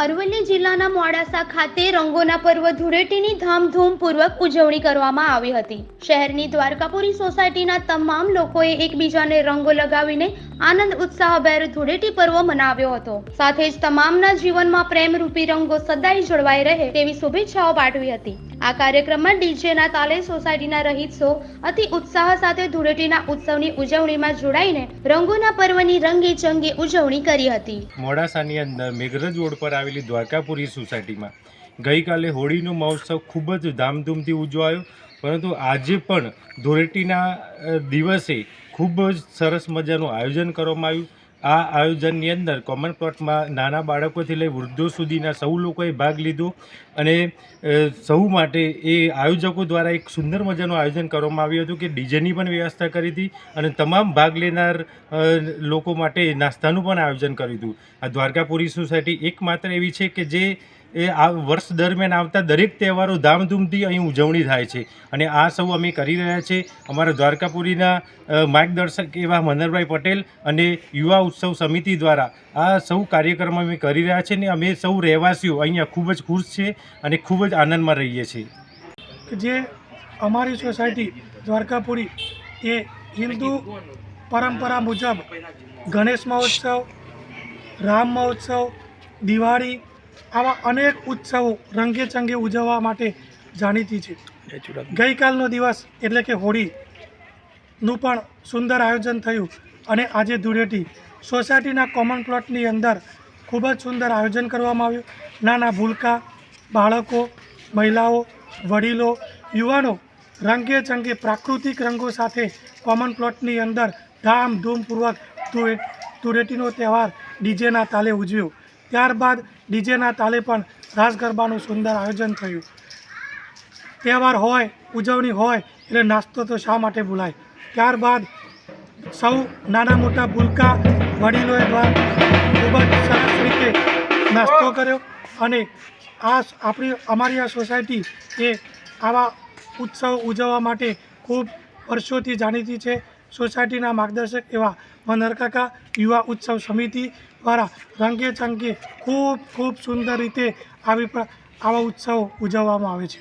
અરવલ્લી જિલ્લાના મોડાસા ખાતે રંગોના પર્વ ધૂળેટીની ધામધૂમપૂર્વક ઉજવણી કરવામાં આવી હતી. શહેરની દ્વારકાપુરી સોસાયટીના તમામ લોકોએ એકબીજાને રંગો લગાવીને આનંદ ઉત્સાહભેર ધૂળેટી પર્વ મનાવ્યો હતો. સાથે જ તમામના જીવનમાં પ્રેમરૂપી રંગો સદાય જળવાઈ રહે તેવી શુભેચ્છાઓ પાઠવી હતી. આ કાર્યક્રમમાં ડીજેના તાલે સોસાયટીના રહીશો અતિ ઉત્સાહ સાથે ધૂળેટીના ઉત્સવની ઉજવણીમાં જોડાઈને રંગોના પર્વની રંગે ચંગે ઉજવણી કરી હતી. મોડાસાની અંદર મેઘરજ રોડ પર આવેલી દ્વારકાપુરી સોસાયટીમાં ગઈકાલે હોળીનો મહોત્સવ ખૂબ જ ધામધૂમથી ઉજવાયો, પરંતુ આજે પણ ધૂળેટીના દિવસે ખૂબ જ સરસ મજાનું આયોજન કરવામાં આવ્યું. આ આયોજનની અંદર કોમન પ્લોટમાં નાના બાળકોથી લઈ વૃદ્ધો સુધીના સૌ લોકોએ ભાગ લીધો અને સૌ માટે એ આયોજકો દ્વારા એક સુંદર મજાનું આયોજન કરવામાં આવ્યું હતું કે ડીજેની પણ વ્યવસ્થા કરી હતી અને તમામ ભાગ લેનાર લોકો માટે નાસ્તાનું પણ આયોજન કર્યું હતું. આ દ્વારકાપુરી સોસાયટી એકમાત્ર એવી છે કે જે આ વર્ષ દરમિયાન આવતા દરેક તહેવારો ધામધૂમથી અહીં ઉજવણી થાય છે અને આ સૌ અમે કરી રહ્યા છીએ. અમારા દ્વારકાપુરીના માર્ગદર્શક એવા મનહરભાઈ પટેલ અને યુવા ઉત્સવ સમિતિ દ્વારા આ સૌ કાર્યક્રમ અમે કરી રહ્યા છીએ અને અમે સૌ રહેવાસીઓ અહીંયા ખૂબ જ ખુશ છે અને ખૂબ જ આનંદમાં રહીએ છીએ. જે અમારી સોસાયટી દ્વારકાપુરી એ હિન્દુ પરંપરા મુજબ ગણેશ મહોત્સવ, રામ મહોત્સવ, દિવાળી આવા અનેક ઉત્સવો રંગે ચંગે ઉજવવા માટે જાણીતી છે. ગઈકાલનો દિવસ એટલે કે હોળીનું પણ સુંદર આયોજન થયું અને આજે ધૂળેટી સોસાયટીના કોમન પ્લોટની અંદર ખૂબ જ સુંદર આયોજન કરવામાં આવ્યું. નાના ભૂલકા, બાળકો, મહિલાઓ, વડીલો, યુવાનો રંગે ચંગે પ્રાકૃતિક રંગો સાથે કોમન પ્લોટની અંદર ધામધૂમપૂર્વક ધૂળેટીનો તહેવાર ડીજેના તાલે ઉજવ્યો. ત્યારબાદ ડીજેના તાલે પણ રાસ ગરબાનું સુંદર આયોજન થયું. તહેવાર હોય, ઉજવણી હોય એટલે નાસ્તો તો શા માટે ભૂલાય. ત્યારબાદ સૌ નાના મોટા ભૂલકા વડીલોએ ખૂબ જ સરસ રીતે નાસ્તો કર્યો અને અમારી આ સોસાયટી એ આવા ઉત્સવ ઉજવવા માટે ખૂબ વર્ષોથી જાણીતી છે. સોસાયટીના માર્ગદર્શક એવા મનહર કાકા યુવા ઉત્સવ સમિતિ દ્વારા રંગે ચંગે ખૂબ સુંદર રીતે આવા ઉત્સવો ઉજવવામાં આવે છે.